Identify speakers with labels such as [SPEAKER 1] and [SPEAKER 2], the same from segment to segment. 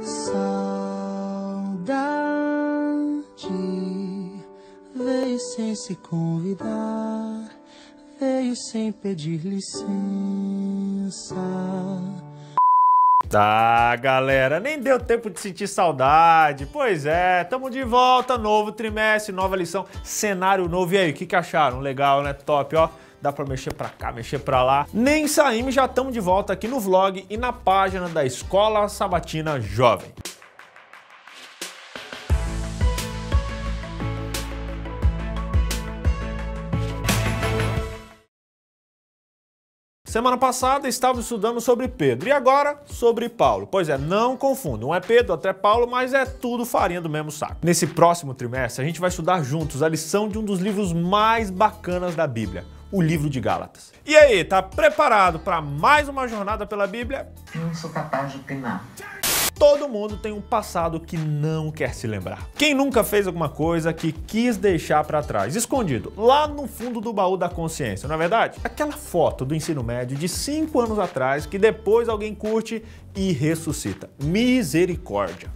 [SPEAKER 1] Saudade veio sem se convidar, veio sem pedir licença.
[SPEAKER 2] Tá, galera, nem deu tempo de sentir saudade. Pois é, tamo de volta, novo trimestre, nova lição, cenário novo. E aí, o que acharam? Legal, né? Top, ó. Dá pra mexer pra cá, mexer pra lá. Nem saímos, já estamos de volta aqui no vlog e na página da Escola Sabatina Jovem. Semana passada estávamos estudando sobre Pedro e agora sobre Paulo. Pois é, não confunda, um é Pedro, outro é Paulo, mas é tudo farinha do mesmo saco. Nesse próximo trimestre a gente vai estudar juntos a lição de um dos livros mais bacanas da Bíblia, o livro de Gálatas. E aí, tá preparado para mais uma jornada pela Bíblia?
[SPEAKER 3] Não sou capaz de opinar.
[SPEAKER 2] Todo mundo tem um passado que não quer se lembrar. Quem nunca fez alguma coisa que quis deixar para trás, escondido, lá no fundo do baú da consciência, não é verdade? Aquela foto do ensino médio de 5 anos atrás que depois alguém curte e ressuscita. Misericórdia.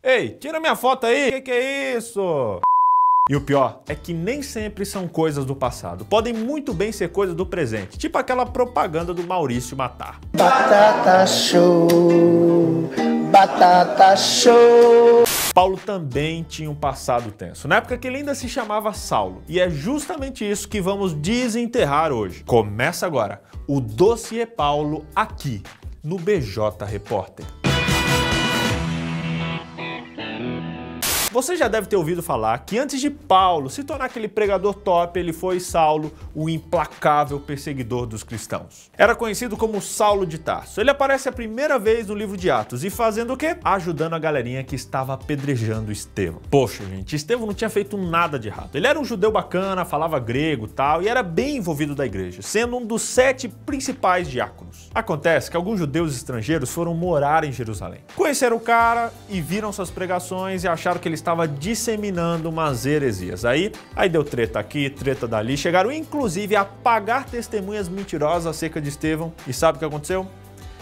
[SPEAKER 2] Ei, tira minha foto aí, que é isso? E o pior é que nem sempre são coisas do passado. Podem muito bem ser coisas do presente. Tipo aquela propaganda do Maurício Matar.
[SPEAKER 1] Batata show, batata show.
[SPEAKER 2] Paulo também tinha um passado tenso, na época que ele ainda se chamava Saulo. E é justamente isso que vamos desenterrar hoje. Começa agora o Dossiê Paulo aqui no BJ Repórter. Você já deve ter ouvido falar que antes de Paulo se tornar aquele pregador top, ele foi Saulo, o implacável perseguidor dos cristãos. Era conhecido como Saulo de Tarso. Ele aparece a primeira vez no livro de Atos e fazendo o quê? Ajudando a galerinha que estava apedrejando Estevão. Poxa, gente, Estevão não tinha feito nada de errado. Ele era um judeu bacana, falava grego e tal, e era bem envolvido da igreja, sendo um dos 7 principais diáconos. Acontece que alguns judeus estrangeiros foram morar em Jerusalém. Conheceram o cara e viram suas pregações e acharam que ele estava disseminando umas heresias. Aí deu treta aqui, treta dali, chegaram inclusive a pagar testemunhas mentirosas acerca de Estevão. E sabe o que aconteceu?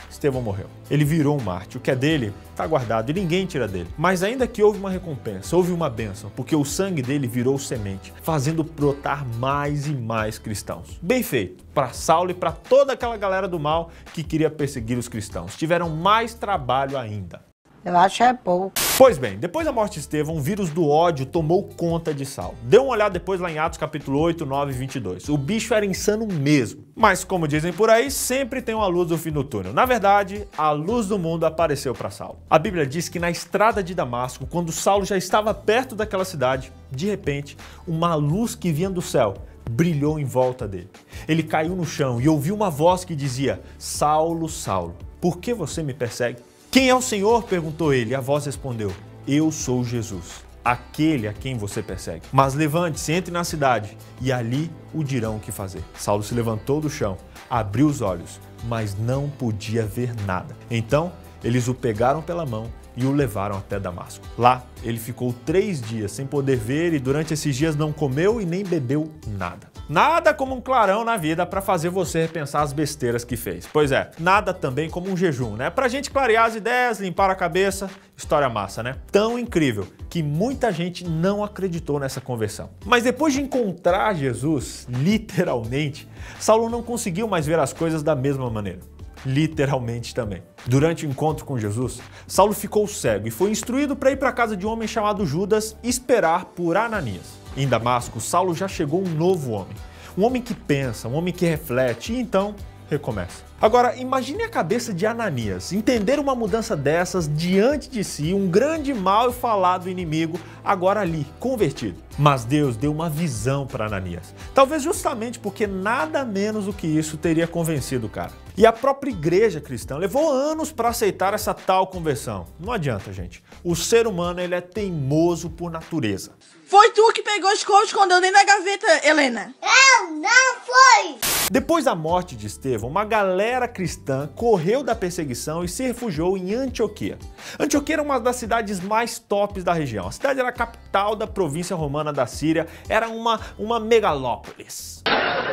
[SPEAKER 2] Estevão morreu. Ele virou um mártir. O que é dele está guardado e ninguém tira dele. Mas ainda que houve uma recompensa, houve uma bênção, porque o sangue dele virou semente, fazendo brotar mais e mais cristãos. Bem feito para Saulo e para toda aquela galera do mal que queria perseguir os cristãos. Tiveram mais trabalho ainda.
[SPEAKER 4] Eu acho é pouco.
[SPEAKER 2] Pois bem, depois da morte de Estevão, o vírus do ódio tomou conta de Saulo. Dê uma olhada depois lá em Atos capítulo 8, 9 e 22. O bicho era insano mesmo. Mas como dizem por aí, sempre tem uma luz no fim do túnel. Na verdade, a luz do mundo apareceu para Saulo. A Bíblia diz que na estrada de Damasco, quando Saulo já estava perto daquela cidade, de repente, uma luz que vinha do céu brilhou em volta dele. Ele caiu no chão e ouviu uma voz que dizia: Saulo, Saulo, por que você me persegue? Quem é o Senhor? Perguntou ele, e a voz respondeu: Eu sou Jesus, aquele a quem você persegue. Mas levante-se, entre na cidade, e ali o dirão o que fazer. Saulo se levantou do chão, abriu os olhos, mas não podia ver nada. Então, eles o pegaram pela mão e o levaram até Damasco. Lá, ele ficou 3 dias sem poder ver e durante esses dias não comeu e nem bebeu nada. Nada como um clarão na vida para fazer você repensar as besteiras que fez. Pois é, nada também como um jejum, né? Pra gente clarear as ideias, limpar a cabeça. História massa, né? Tão incrível que muita gente não acreditou nessa conversão. Mas depois de encontrar Jesus, literalmente, Saulo não conseguiu mais ver as coisas da mesma maneira. Literalmente também. Durante o encontro com Jesus, Saulo ficou cego e foi instruído para ir para a casa de um homem chamado Judas e esperar por Ananias. Em Damasco, Saulo já chegou um novo homem. Um homem que pensa, um homem que reflete e então recomeça. Agora, imagine a cabeça de Ananias, entender uma mudança dessas diante de si, um grande mal e falado inimigo, agora ali, convertido. Mas Deus deu uma visão para Ananias. Talvez justamente porque nada menos do que isso teria convencido o cara. E a própria igreja cristã levou anos para aceitar essa tal conversão. Não adianta, gente. O ser humano, ele é teimoso por natureza.
[SPEAKER 5] Foi tu que pegou a escova e escondeu dentro da gaveta, Helena.
[SPEAKER 6] Eu não fui!
[SPEAKER 2] Depois da morte de Estevão, uma galera cristã correu da perseguição e se refugiou em Antioquia. Antioquia era uma das cidades mais tops da região. A cidade era a capital da província romana da Síria, era uma megalópolis.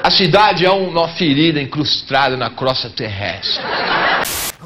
[SPEAKER 7] A cidade é uma ferida incrustada na crosta terrestre.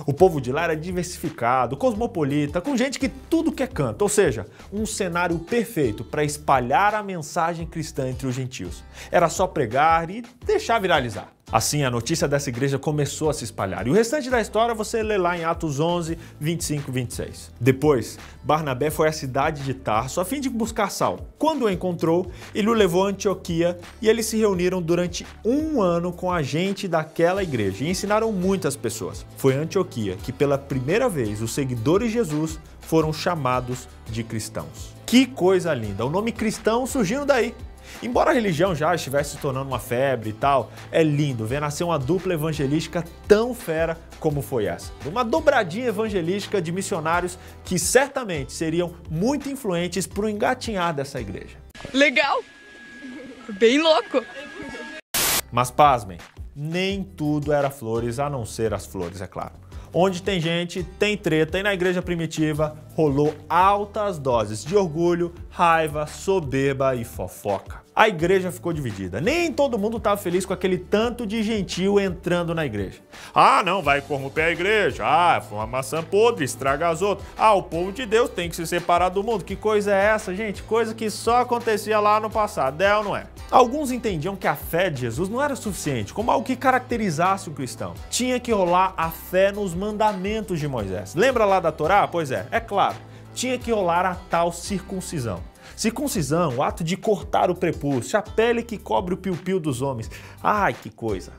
[SPEAKER 2] O povo de lá era diversificado, cosmopolita, com gente que tudo quer canto, ou seja, um cenário perfeito para espalhar a mensagem cristã entre os gentios. Era só pregar e deixar viralizar. Assim, a notícia dessa igreja começou a se espalhar. E o restante da história você lê lá em Atos 11, 25 e 26. Depois, Barnabé foi à cidade de Tarso a fim de buscar Saulo. Quando o encontrou, ele o levou a Antioquia e eles se reuniram durante um ano com a gente daquela igreja e ensinaram muitas pessoas. Foi em Antioquia que pela primeira vez os seguidores de Jesus foram chamados de cristãos. Que coisa linda! O nome cristão surgindo daí. Embora a religião já estivesse se tornando uma febre e tal, é lindo ver nascer uma dupla evangelística tão fera como foi essa. Uma dobradinha evangelística de missionários que certamente seriam muito influentes para o engatinhar dessa igreja.
[SPEAKER 5] Legal! Bem louco!
[SPEAKER 2] Mas pasmem, nem tudo era flores, a não ser as flores, é claro. Onde tem gente, tem treta, e na igreja primitiva rolou altas doses de orgulho, raiva, soberba e fofoca. A igreja ficou dividida. Nem todo mundo estava feliz com aquele tanto de gentio entrando na igreja. Ah, não, vai corromper a igreja. Ah, foi uma maçã podre, estraga as outras. Ah, o povo de Deus tem que se separar do mundo. Que coisa é essa, gente? Coisa que só acontecia lá no passado. É ou não é? Alguns entendiam que a fé de Jesus não era suficiente como algo que caracterizasse o cristão. Tinha que rolar a fé nos mandamentos de Moisés. Lembra lá da Torá? Pois é claro. Tinha que rolar a tal circuncisão. Circuncisão, o ato de cortar o prepúcio, a pele que cobre o piu-piu dos homens. Ai, que coisa!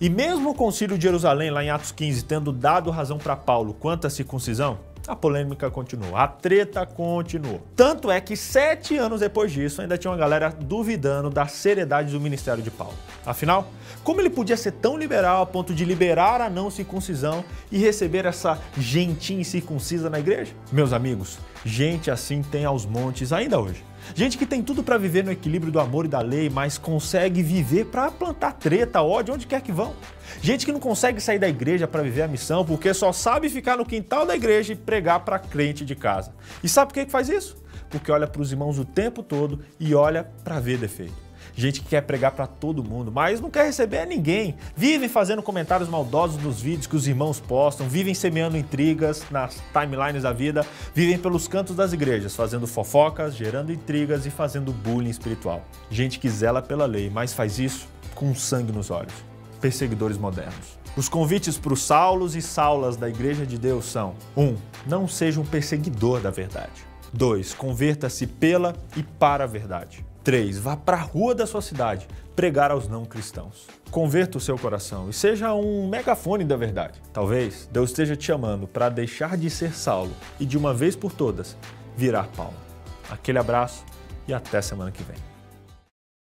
[SPEAKER 2] E mesmo o Concílio de Jerusalém, lá em Atos 15, tendo dado razão para Paulo quanto à circuncisão, a polêmica continuou, a treta continuou. Tanto é que 7 anos depois disso, ainda tinha uma galera duvidando da seriedade do ministério de Paulo. Afinal, como ele podia ser tão liberal a ponto de liberar a não circuncisão e receber essa gentinha incircuncisa na igreja? Meus amigos, gente assim tem aos montes ainda hoje. Gente que tem tudo para viver no equilíbrio do amor e da lei, mas consegue viver para plantar treta, ódio, onde quer que vão. Gente que não consegue sair da igreja para viver a missão porque só sabe ficar no quintal da igreja e pregar para crente de casa. E sabe por que faz isso? Porque olha para os irmãos o tempo todo e olha para ver defeito. Gente que quer pregar para todo mundo, mas não quer receber ninguém. Vivem fazendo comentários maldosos nos vídeos que os irmãos postam, vivem semeando intrigas nas timelines da vida, vivem pelos cantos das igrejas, fazendo fofocas, gerando intrigas e fazendo bullying espiritual. Gente que zela pela lei, mas faz isso com sangue nos olhos. Perseguidores modernos. Os convites para os Saulos e Saulas da Igreja de Deus são: 1. Não seja um perseguidor da verdade. 2. Converta-se pela e para a verdade. 3. Vá para a rua da sua cidade pregar aos não cristãos. Converta o seu coração e seja um megafone da verdade. Talvez Deus esteja te chamando para deixar de ser Saulo e de uma vez por todas virar Paulo. Aquele abraço e até semana que vem.